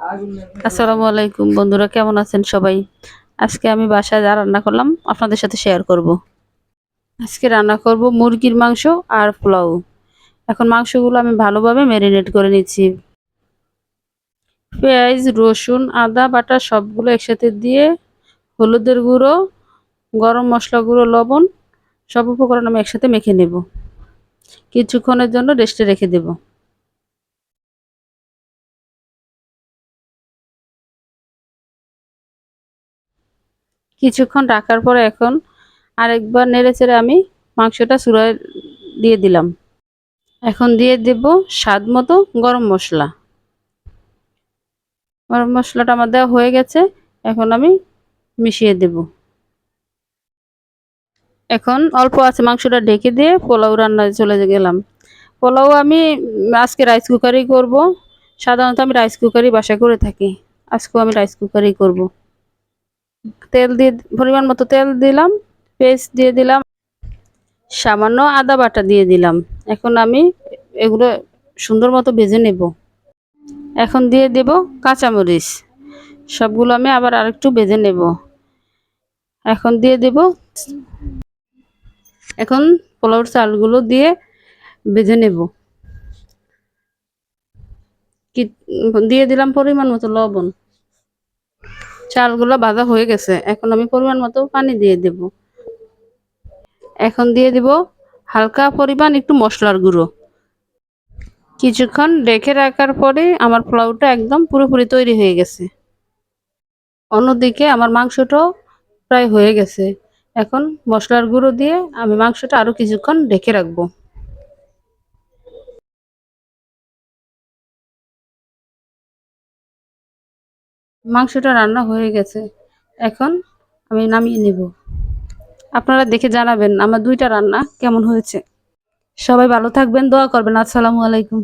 আসসালামু আলাইকুম বন্ধুরা, কেমন আছেন সবাই? আজকে আমি বাসায় যা রান্না করলাম আপনাদের সাথে শেয়ার করব। আজকে রান্না করব মুরগির মাংস আর পোলাও। এখন মাংসগুলো আমি ভালোভাবে ম্যারিনেট করে নিচ্ছি। পেঁয়াজ, রসুন, আদা বাটা সবগুলো একসাথে দিয়ে হলুদের গুঁড়ো, গরম মশলা গুঁড়ো, লবণ সব উপকরণ আমি একসাথে মেখে নেব। কিছুক্ষণের জন্য রেস্টে রেখে দেব। কিছুক্ষণ রাখার পরে এখন আরেকবার নেড়েচেড়ে আমি মাংসটা চুলায় দিয়ে দিলাম। এখন দিয়ে দেব স্বাদ মতো গরম মশলা। গরম মশলাটা আমার দেওয়া হয়ে গেছে। এখন আমি মিশিয়ে দেব। এখন অল্প আছে মাংসটা ঢেকে দিয়ে পোলাও রান্নায় চলে গেলাম। পোলাও আমি আজকে রাইস কুকারেই করব। সাধারণত আমি রাইস কুকারই বাসায় করে থাকি। আজকেও আমি রাইস কুকারেই করব। তেল দিয়ে পরিমাণ মতো তেল দিলাম, পেস্ট দিয়ে দিলাম, সামান্য আদা বাটা দিয়ে দিলাম। এখন আমি এগুলো সুন্দর মতো ভেজে নেব। এখন দিয়ে দেব কাঁচামরিচ। সবগুলো আমি আবার আরেকটু ভেজে নেব। এখন দিয়ে দেব, এখন পোলাওর চালগুলো দিয়ে ভেজে নেব। কি দিয়ে দিলাম পরিমাণ মতো লবণ। চালগুলো ভাজা হয়ে গেছে। এখন আমি পরিমাণ মতো পানি দিয়ে দেব। এখন দিয়ে দিব হালকা পরিমাণ একটু মশলার গুঁড়ো। কিছুক্ষণ রেখে রাখার পরে আমার পোলাওটা একদম পুরোপুরি তৈরি হয়ে গেছে। অন্যদিকে আমার মাংসটাও প্রায় হয়ে গেছে। এখন মশলার গুঁড়ো দিয়ে আমি মাংসটা আরো কিছুক্ষণ ঢেকে রাখবো। মাংসটা রান্না হয়ে গেছে। এখন আমি নামিয়ে নেব। আপনারা দেখে জানাবেন আমার দুইটা রান্না কেমন হয়েছে। সবাই ভালো থাকবেন, দোয়া করবেন। আসসালামু আলাইকুম।